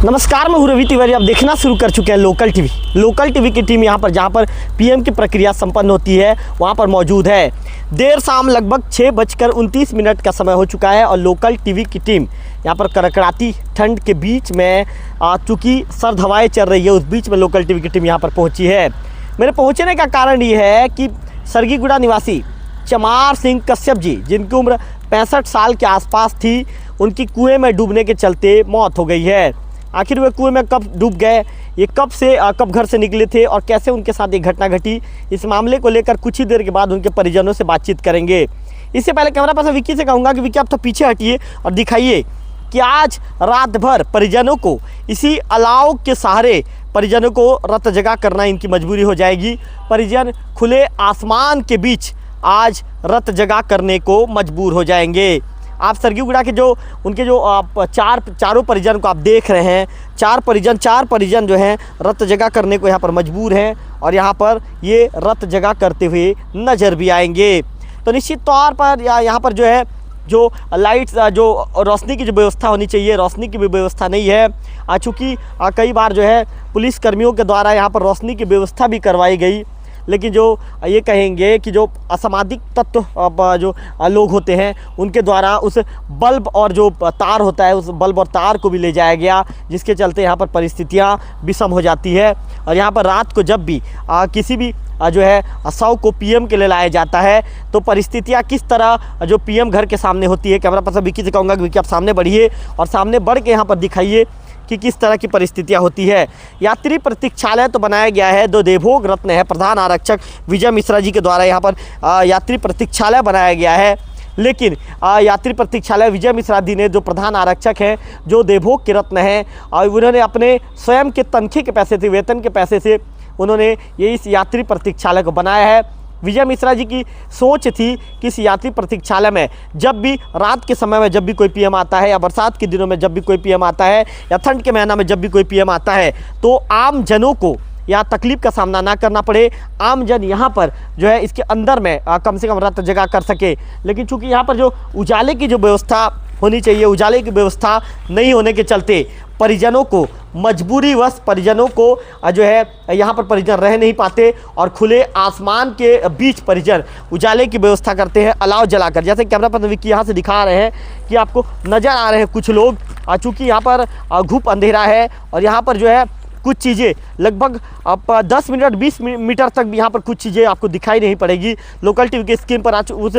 नमस्कार, मैं हूं रवि तिवारी। आप देखना शुरू कर चुके हैं लोकल टीवी। लोकल टीवी की टीम यहां पर जहां पर पीएम की प्रक्रिया संपन्न होती है वहां पर मौजूद है। देर शाम लगभग 6:29 का समय हो चुका है और लोकल टीवी की टीम यहां पर कड़कड़ाती ठंड के बीच में चूँकि सर्द हवाएं चल रही है, उस बीच में लोकल टीवी की टीम यहां पर पहुंची है। मेरे पहुंचने का कारण ये है कि सरगीगुड़ा निवासी चमार सिंह कश्यप जी, जिनकी उम्र 65 साल के आसपास थी, उनकी कुएं में डूबने के चलते मौत हो गई है। आखिर वे कुएं में कब डूब गए, ये कब घर से निकले थे और कैसे उनके साथ ये घटना घटी, इस मामले को लेकर कुछ ही देर के बाद उनके परिजनों से बातचीत करेंगे। इससे पहले कैमरा पर्सन विक्की से कहूँगा कि विक्की आप तो पीछे हटिए और दिखाइए कि आज रात भर परिजनों को इसी अलाव के सहारे परिजनों को रत जगा करना इनकी मजबूरी हो जाएगी। परिजन खुले आसमान के बीच आज रत जगा करने को मजबूर हो जाएंगे। आप सरगीगुड़ा के जो उनके जो चारों परिजन को आप देख रहे हैं, चार परिजन जो हैं रत जगा करने को यहाँ पर मजबूर हैं और यहाँ पर ये रत जगा करते हुए नज़र भी आएंगे। तो निश्चित तौर पर यहाँ पर जो है जो लाइट्स जो रोशनी की जो व्यवस्था होनी चाहिए, रोशनी की भी व्यवस्था नहीं है। चूँकि कई बार जो है पुलिस कर्मियों के द्वारा यहाँ पर रोशनी की व्यवस्था भी करवाई गई, लेकिन जो ये कहेंगे कि जो असामाजिक तत्व जो लोग होते हैं उनके द्वारा उस बल्ब और जो तार होता है, उस बल्ब और तार को भी ले जाया गया, जिसके चलते यहाँ पर परिस्थितियाँ विषम हो जाती है। और यहाँ पर रात को जब भी किसी भी जो है शव को पीएम के लिए लाया जाता है तो परिस्थितियाँ किस तरह जो पीएम घर के सामने होती है। कैमरा पर्सन विक्की से कहूँगा कि विक्की आप सामने बढ़िए और सामने बढ़ के यहाँ पर दिखाइए कि किस तरह की परिस्थितियां होती है। यात्री प्रतीक्षालय तो बनाया गया है, दो देवभोग रत्न है, प्रधान आरक्षक विजय मिश्रा जी के द्वारा यहाँ पर यात्री प्रतीक्षालय बनाया गया है। लेकिन यात्री प्रतीक्षालय विजय मिश्रा जी ने, जो प्रधान आरक्षक हैं, जो देवभोग के रत्न हैं, और उन्होंने अपने स्वयं के तनख्वाह के पैसे से, वेतन के पैसे से उन्होंने ये इस यात्री प्रतीक्षालय को बनाया है। विजय मिश्रा जी की सोच थी कि इस यात्री प्रतीक्षालय में जब भी रात के समय में जब भी कोई पीएम आता है, या बरसात के दिनों में जब भी कोई पीएम आता है, या ठंड के महीना में जब भी कोई पीएम आता है, तो आम जनों को यहाँ तकलीफ का सामना ना करना पड़े, आम जन यहाँ पर जो है इसके अंदर में कम से कम रत जगह कर सके। लेकिन चूँकि यहाँ पर जो उजाले की जो व्यवस्था होनी चाहिए, उजाले की व्यवस्था नहीं होने के चलते परिजनों को मजबूरीवश परिजनों को जो है यहाँ पर परिजन रह नहीं पाते और खुले आसमान के बीच परिजन उजाले की व्यवस्था करते हैं अलाव जलाकर। जैसे कैमरा पर्सन विक्की यहाँ से दिखा रहे हैं कि आपको नज़र आ रहे हैं कुछ लोग, चूँकि यहाँ पर घुप अंधेरा है और यहाँ पर जो है कुछ चीज़ें लगभग 10 मिनट 20 मीटर तक भी यहाँ पर कुछ चीज़ें आपको दिखाई नहीं पड़ेगी। लोकल टीवी के स्क्रीन पर उस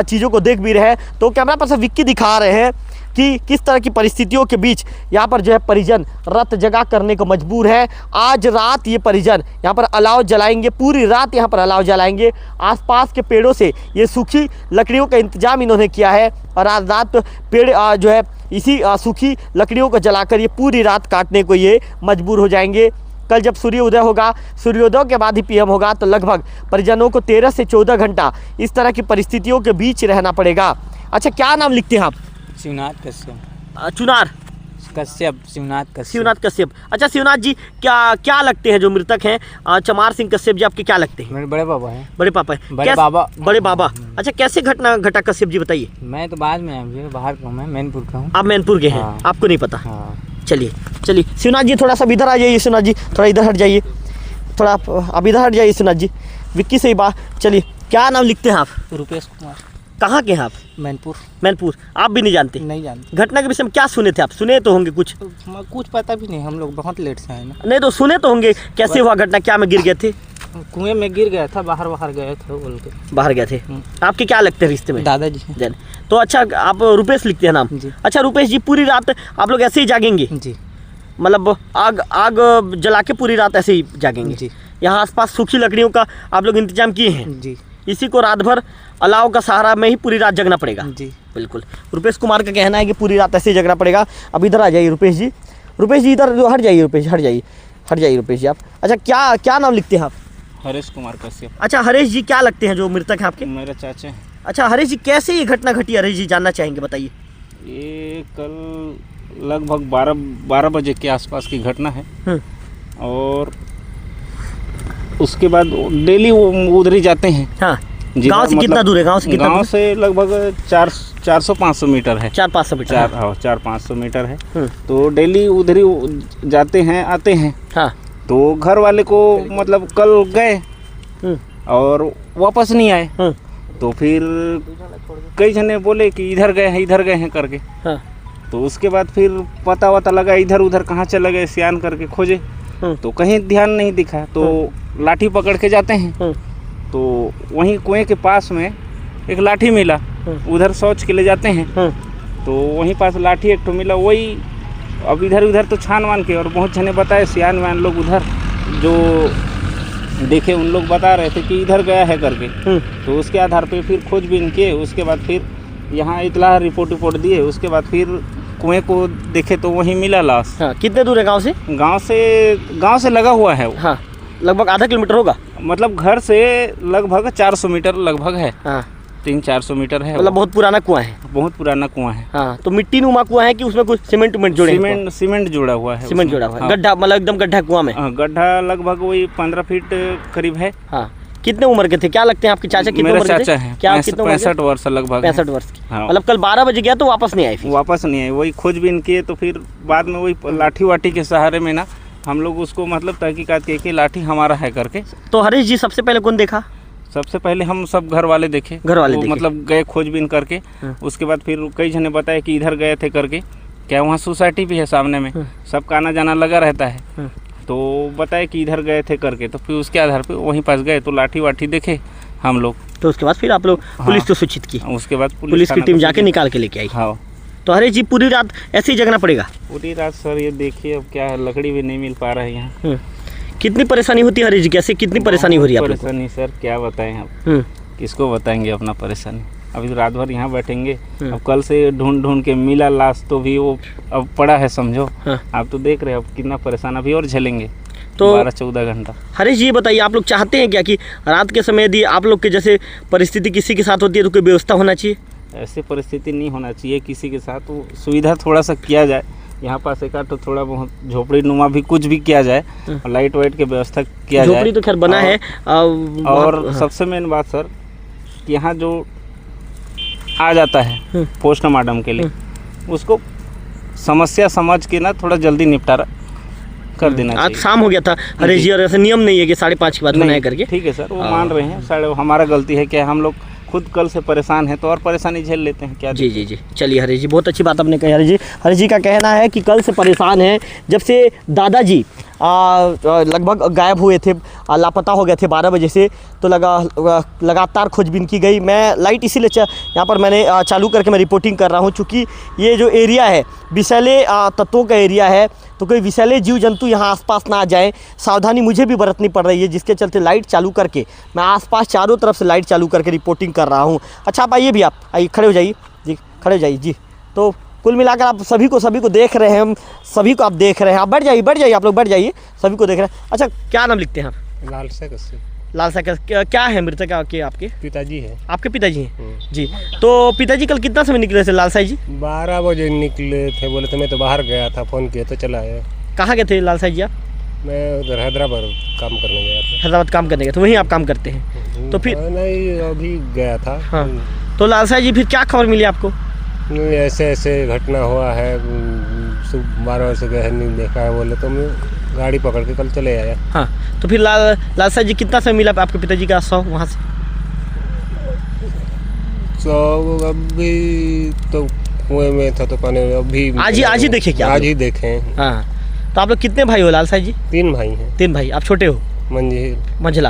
चीज़ों को देख भी रहे हैं। तो कैमरा पर्सन विक्की दिखा रहे हैं कि किस तरह की परिस्थितियों के बीच यहाँ पर जो है परिजन रत जगा करने को मजबूर है। आज रात ये परिजन यहाँ पर अलाव जलाएंगे, पूरी रात यहाँ पर अलाव जलाएंगे। आसपास के पेड़ों से ये सूखी लकड़ियों का इंतजाम इन्होंने किया है और आज रात पेड़ जो है इसी सूखी लकड़ियों को जलाकर ये पूरी रात काटने को ये मजबूर हो जाएंगे। कल जब सूर्योदय होगा, सूर्योदय के बाद ही पीएम होगा, तो लगभग परिजनों को 13 से 14 घंटा इस तरह की परिस्थितियों के बीच रहना पड़ेगा। अच्छा, क्या नाम लिखते हैं आप? शिवनाथ कश्यप। शिवनाथ कश्यप। अच्छा शिवनाथ जी, क्या लगते हैं जो मृतक हैं चमार सिंह कश्यप जी, आपके क्या लगते हैं? मेरे बड़े पापा हैं। बड़े पापा हैं? बड़े बाबा। अच्छा, कैसे घटना घटा कश्यप जी, बताइए। मैं तो बाद में बाहर का हूँ, मैं मैनपुर का हूँ। आप मैनपुर के हैं? हाँ। आपको नहीं पता? हाँ। चलिए शिवनाथ जी थोड़ा सा इधर आ जाइए। शिवनाथ जी थोड़ा इधर हट जाइए, थोड़ा आप इधर हट जाइए। शिवनाथ जी विक्की से ही बात। चलिए, क्या नाम लिखते हैं आप? रुपेश कुमार। कहाँ के हैं आप? मैनपुर। आप भी नहीं जानते? नहीं जानते। घटना के विषय में क्या सुने थे आप? सुने तो होंगे कुछ? कुछ पता भी नहीं, हम लोग बहुत लेट से आए ना। नहीं तो सुने तो होंगे, कैसे हुआ घटना, क्या में गिर गए थे? कुएं में गिर गया था, बाहर गए थे बोल के। बाहर गए थे। आपके क्या लगते हैं रिश्ते में? दादाजी। तो अच्छा, आप रुपेश लिखते हैं नाम जी। अच्छा रुपेश जी, पूरी रात आप लोग ऐसे ही जागेंगे जी? मतलब आग जला के पूरी रात ऐसे ही जागेंगे जी। यहाँ आसपास सूखी लकड़ियों का आप लोग इंतजाम किए हैं जी? इसी को रात भर अलाव का सहारा में ही पूरी रात जगना पड़ेगा जी। बिल्कुल। रुपेश कुमार का कहना है कि पूरी रात ऐसे ही जगना पड़ेगा। अब इधर आ जाइए रुपेश जी इधर हट जाइए। हट जाइए रुपेश जी आप। अच्छा, क्या नाम लिखते हैं आप? हरेश कुमार कश्यप। अच्छा हरेश जी, क्या लगते हैं जो मृतक हैं आपके? मेरे चाचा हैं। अच्छा हरेश जी, कैसे ये घटना घटी हरेश जी, जानना चाहेंगे, बताइए। ये कल लगभग 12 बजे के आसपास की घटना है और उसके बाद डेली वो उधर ही जाते हैं। हाँ, गांव से कितना दूर है? गांव से लगभग 400-500 मीटर है। 400-500 मीटर। 400-500 मीटर है। हम्म। तो डेली उधर ही जाते हैं आते हैं। हाँ। तो घर वाले को मतलब कल गए हम्म। और वापस नहीं आए। हम्म। तो फिर कई जने बोले कि इधर गए हैं करके। हाँ। तो उसके बाद फिर पता वता लगा इधर उधर कहाँ चले गए, सियान करके खोजे तो कहीं ध्यान नहीं दिखा। तो लाठी पकड़ के जाते हैं तो वहीं कुएं के पास में एक लाठी मिला। उधर शौच के ले जाते हैं तो वहीं पास लाठी एक तो मिला। वही अब इधर उधर तो छान वान के, और बहुत जने बताए सियान वान लोग उधर जो देखे उन लोग बता रहे थे कि इधर गया है करके। तो उसके आधार पे फिर खोजबीन किए। उसके बाद फिर यहाँ इतला रिपोर्ट दिए। उसके बाद फिर कुएं को देखे तो वहीं मिला लाश। हाँ। कितने दूर है गांव से? गांव से लगा हुआ है वो। हाँ, लगभग आधा किलोमीटर होगा। मतलब घर से लगभग 400 मीटर लगभग है। हाँ। 300-400 मीटर है। मतलब बहुत पुराना कुआं है। बहुत पुराना कुआं है। हाँ। तो मिट्टी नुमा कुआं है कि उसमें कुछ सीमेंट जुड़े हैं? सीमेंट जुड़ा हुआ है। सीमेंट जुड़ा हुआ है। हाँ। गड्ढा मतलब एकदम गड्ढा कुआं में? हाँ, गड्ढा लगभग वही 15 फीट करीब है। हाँ। कितने उम्र के थे? क्या लगते हैं आपके चाचा? कितने मेरा उम्र के थे? चाचा है। क्या कितने उम्र के? 65 वर्ष लगभग। 65 वर्ष की। हाँ। मतलब कल 12 बजे गया तो वापस नहीं आए फिर? वापस नहीं आए। वही खोजबीन किए तो फिर बाद में वही लाठी वाठी के सहारे में ना हम लोग उसको मतलब तहकीकात किए कि लाठी हमारा है करके। तो हरीश जी सबसे पहले कौन देखा? सबसे पहले हम सब घर वाले देखे। घर वाले देखे। मतलब गए खोजबीन करके। उसके बाद फिर कई जने बताए कि इधर गए थे करके। क्या वहाँ सोसाइटी भी है सामने में, सबका आना जाना लगा रहता है। तो बताए कि इधर गए थे करके। तो फिर उसके आधार पे वहीं पास गए तो लाठी वाठी देखे हम लोग। तो उसके बाद फिर आप लोग पुलिस को सूचित की? उसके बाद पुलिस की टीम जाके निकाल के लेके आई? हाँ। तो हरीश जी पूरी रात ऐसे ही जगना पड़ेगा? पूरी रात सर ये देखिए अब क्या है, लकड़ी भी नहीं मिल पा रहा है यहाँ। कितनी परेशानी होती है हरीश जी? कैसे कितनी परेशानी हो रही है आप लोग को? परेशानी सर क्या बताएं अब, किसको बताएंगे अपना परेशानी। अभी रात भर यहाँ बैठेंगे। अब कल से ढूंढ के मिला लाश तो भी वो अब पड़ा है समझो। आप तो देख रहे हो अब कितना परेशान, अभी और झेलेंगे तो 12-14 घंटा। हरीश जी बताइए, आप लोग चाहते हैं क्या कि रात के समय यदि आप लोग के जैसे परिस्थिति किसी के साथ होती है तो कोई व्यवस्था होना चाहिए? ऐसी परिस्थिति नहीं होना चाहिए किसी के साथ। वो सुविधा थोड़ा सा किया जाए यहाँ पास एक तो थोड़ा बहुत झोपड़ी नुमा भी कुछ भी किया जाए, लाइट वाइट की व्यवस्था किया जाए। झोपड़ी तो खैर बना है। और सबसे मेन बात सर कि यहाँ जो आ जाता है पोस्टमार्टम के लिए उसको समस्या समझ के ना थोड़ा जल्दी निपटारा कर देना चाहिए। आज शाम हो गया था हरीश जी, और ऐसा नियम नहीं है कि 5:30 के बाद बनाया करके। ठीक है सर, वो मान रहे हैं साढ़े, हमारा गलती है कि हम लोग खुद कल से परेशान है तो और परेशानी झेल लेते हैं क्या। जी जी जी, चलिए हरीश जी बहुत अच्छी बात आपने कही। हरीश जी का कहना है कि कल से परेशान है, जब से दादाजी लगभग गायब हुए थे, लापता हो गए थे 12 बजे से, तो लगातार खोजबीन की गई। मैं लाइट इसीलिए यहाँ पर मैंने चालू करके मैं रिपोर्टिंग कर रहा हूँ, चूँकि ये जो एरिया है विषैले तत्वों का एरिया है, तो कोई विषैले जीव जंतु यहाँ आसपास ना आ जाए, सावधानी मुझे भी बरतनी पड़ रही है, जिसके चलते लाइट चालू करके मैं आसपास चारों तरफ से लाइट चालू करके रिपोर्टिंग कर रहा हूँ। अच्छा आप आइए भी, आप आइए, खड़े हो जाइए जी, खड़े हो जाइए जी। तो कुल मिलाकर आप सभी को देख रहे हैं, हम सभी को आप देख रहे हैं। आप बैठ जाइए आप लोग बैठ जाइए, सभी को देख रहे हैं। अच्छा क्या नाम लिखते हैं आप? लाल सागर। क्या है मृतक के? आपके पिताजी है। आपके पिताजी हैं जी। तो पिताजी कल कितना समय निकले थे लाल साई जी? 12 बजे निकले थे, बोले तो मैं तो बाहर गया था, फ़ोन किया तो चला आया। कहाँ गए थे लाल साई जी आप? मैं उधर हैदराबाद काम करने गया था। हैदराबाद काम करने गए तो वहीं आप काम करते हैं? तो फिर नहीं, अभी गया था। हाँ। तो लाल साई जी फिर क्या खबर मिली आपको? ऐसे घटना हुआ है, 12 से गए नहीं देखा है, बोले तो मैं गाड़ी पकड़ के कल चले आया। हाँ। तो फिर लाल साई जी कितना समय मिला आपके पिताजी का शव वहाँ से? तो अभी तो कुएं में था तो पानी अभी आज ही देखे क्या? आज ही देखे। हाँ। तो आप लोग कितने भाई हो लाल साई जी? 3 भाई हैं। 3 भाई। आप छोटे हो? मंझला।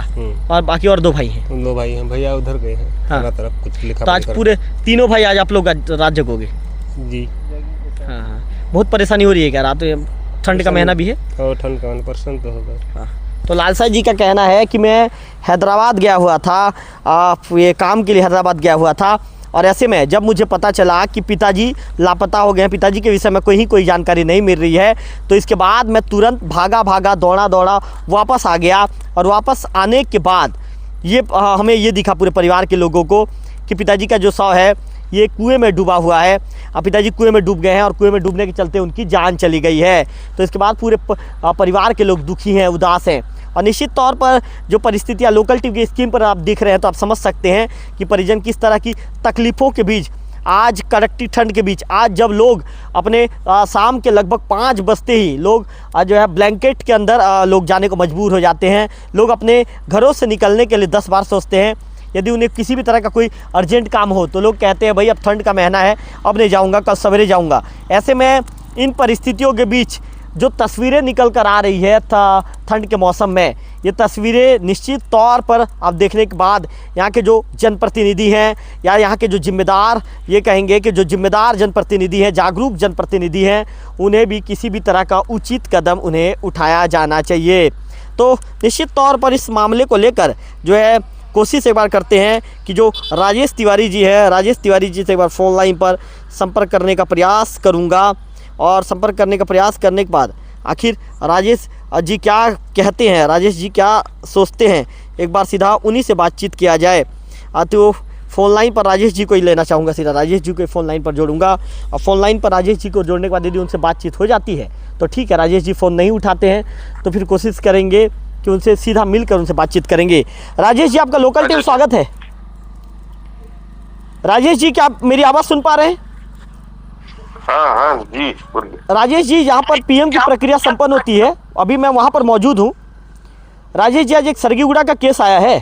और बाकी और 2 भाई हैं? 2 भाई हैं, भैया उधर गए हैं। हाँ। तरफ कुछ लिखा। तो आज पूरे तीनों भाई आज आप लोग रात जगोगे? जी। हाँ हाँ। बहुत परेशानी हो रही है क्या? रात ठंड का महीना भी है और ठंड का परसेंट तो होगा। हाँ। तो लाल साई जी का कहना है कि मैं हैदराबाद गया हुआ था, ये काम के लिए हैदराबाद गया हुआ था, और ऐसे में जब मुझे पता चला कि पिताजी लापता हो गए हैं, पिताजी के विषय में कोई जानकारी नहीं मिल रही है, तो इसके बाद मैं तुरंत भागा दौड़ा वापस आ गया। और वापस आने के बाद ये हमें ये दिखा पूरे परिवार के लोगों को कि पिताजी का जो शव है ये कुएं में डूबा हुआ है। पिताजी कुएं में डूब गए हैं और कुएं में डूबने के चलते उनकी जान चली गई है। तो इसके बाद पूरे परिवार के लोग दुखी हैं, उदास हैं, और निश्चित तौर पर जो परिस्थितियाँ लोकल टीवी की स्कीम पर आप देख रहे हैं तो आप समझ सकते हैं कि परिजन किस तरह की तकलीफ़ों के बीच आज कड़कती ठंड के बीच, आज जब लोग अपने शाम के लगभग 5 बजते ही लोग जो है ब्लैंकेट के अंदर लोग जाने को मजबूर हो जाते हैं। लोग अपने घरों से निकलने के लिए 10 बार सोचते हैं। यदि उन्हें किसी भी तरह का कोई अर्जेंट काम हो तो लोग कहते हैं भाई अब ठंड का महीना है, अब नहीं जाऊँगा, कल सवेरे जाऊँगा। ऐसे में इन परिस्थितियों के बीच जो तस्वीरें निकल कर आ रही है ठंड के मौसम में, ये तस्वीरें निश्चित तौर पर आप देखने के बाद यहाँ के जो जनप्रतिनिधि हैं या यहाँ के जो जिम्मेदार, ये कहेंगे कि जो जिम्मेदार जनप्रतिनिधि हैं, जागरूक जनप्रतिनिधि हैं, उन्हें भी किसी भी तरह का उचित कदम उन्हें उठाया जाना चाहिए। तो निश्चित तौर पर इस मामले को लेकर जो है कोशिश एक बार करते हैं कि जो राजेश तिवारी जी है, राजेश तिवारी जी से एक बार फ़ोन लाइन पर संपर्क करने का प्रयास करूँगा। और संपर्क करने का प्रयास करने के बाद आखिर राजेश जी क्या कहते हैं, राजेश जी क्या सोचते हैं, एक बार सीधा उन्हीं से बातचीत किया जाए। तो फ़ोन लाइन पर राजेश जी को ही लेना चाहूँगा, सीधा राजेश जी को फ़ोन लाइन पर जोड़ूंगा। और फ़ोन लाइन पर राजेश जी को जोड़ने के बाद यदि उनसे बातचीत हो जाती है तो ठीक है, राजेश जी फ़ोन नहीं उठाते हैं तो फिर कोशिश करेंगे कि उनसे सीधा मिलकर उनसे बातचीत करेंगे। राजेश जी, आपका लोकल टीवी स्वागत है। राजेश जी, क्या आप मेरी आवाज़ सुन पा रहे हैं? हाँ जी बोलिए। राजेश जी, यहाँ पर पीएम की प्रक्रिया संपन्न होती है, अभी मैं वहाँ पर मौजूद हूँ। राजेश जी, आज एक सरगीगुड़ा का केस आया है।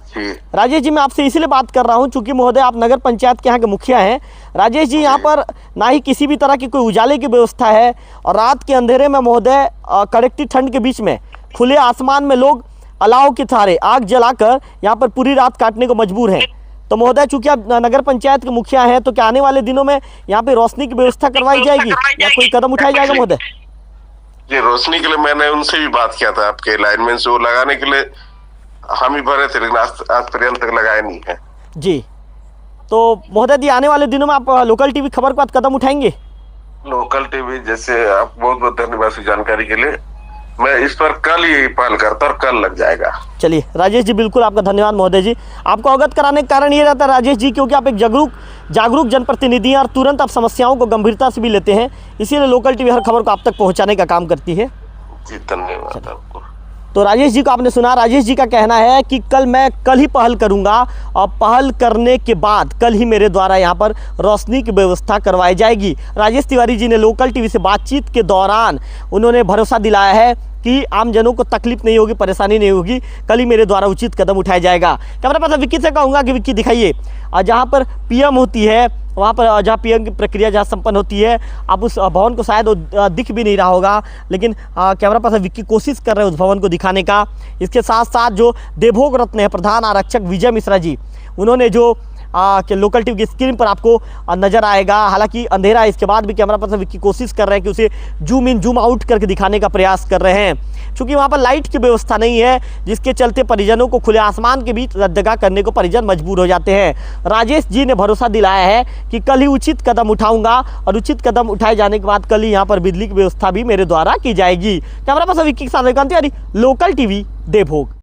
जी राजेश जी, मैं आपसे इसीलिए बात कर रहा हूँ चूँकि महोदय आप नगर पंचायत के यहाँ के मुखिया हैं। राजेश जी, यहाँ पर ना ही किसी भी तरह की कोई उजाले की व्यवस्था है और रात के अंधेरे में महोदय कड़कती ठंड के बीच में खुले आसमान में लोग अलाव के सहारे आग जलाकर यहाँ पर पूरी रात काटने को मजबूर हैं। तो महोदय, चूंकि आप नगर पंचायत के मुखिया हैं, तो क्या आने वाले दिनों में यहाँ पे रोशनी की व्यवस्था करवाई जाएगी या कोई कदम उठाया जाएगा महोदय? जी, रोशनी के लिए मैंने उनसे भी बात किया था, आपके लाइनमैन से, वो लगाने के लिए हम ही भरे थे, लेकिन आज पर्यंत तक लगाए नहीं है। जी, तो महोदय जी, आने वाले दिनों में आप लोकल टीवी खबर के बाद कदम उठाएंगे? लोकल टीवी, जैसे आप बहुत बहुत धन्यवाद इस जानकारी के लिए। मैं इस पर कल ही पहल करता और कल लग जाएगा। चलिए राजेश जी, बिल्कुल आपका धन्यवाद महोदय जी। आपको अवगत कराने का कारण ये रहता है राजेश जी, क्योंकि आप एक जागरूक जनप्रतिनिधि हैं और तुरंत आप समस्याओं को गंभीरता से भी लेते हैं, इसीलिए लोकल टीवी हर खबर को आप तक पहुंचाने का काम करती है। जी, धन्यवाद आपको। तो राजेश जी को आपने सुना। राजेश जी का कहना है कि मैं कल ही पहल करूंगा और पहल करने के बाद कल ही मेरे द्वारा यहाँ पर रोशनी की व्यवस्था करवाई जाएगी। राजेश तिवारी जी ने लोकल टीवी से बातचीत के दौरान उन्होंने भरोसा दिलाया है कि आम जनों को तकलीफ नहीं होगी, परेशानी नहीं होगी, कल ही मेरे द्वारा उचित कदम उठाया जाएगा। कैमरा पर्सन विक्की से कहूँगा कि विक्की दिखाइए, जहाँ पर पीएम होती है, वहाँ पर जहाँ पीएम की प्रक्रिया जहाँ संपन्न होती है, आप उस भवन को शायद दिख भी नहीं रहा होगा, लेकिन कैमरा पर्सन विक्की कोशिश कर रहे हैं उस भवन को दिखाने का। इसके साथ साथ जो देवभोग रत्न है प्रधान आरक्षक विजय मिश्रा जी, उन्होंने जो कि लोकल टीवी की स्क्रीन पर आपको नज़र आएगा, हालांकि अंधेरा है, इसके बाद भी कैमरा पर्सन विक्की कोशिश कर रहे हैं कि उसे जूम इन जूम आउट करके दिखाने का प्रयास कर रहे हैं, क्योंकि वहाँ पर लाइट की व्यवस्था नहीं है, जिसके चलते परिजनों को खुले आसमान के बीच रद्दगा करने को परिजन मजबूर हो जाते हैं। राजेश जी ने भरोसा दिलाया है कि कल ही उचित कदम उठाऊंगा और उचित कदम उठाए जाने के बाद कल ही यहाँ पर बिजली की व्यवस्था भी मेरे द्वारा की जाएगी। कैमरा पर्सन विक्की के साथ लोकल टीवी देवभोग।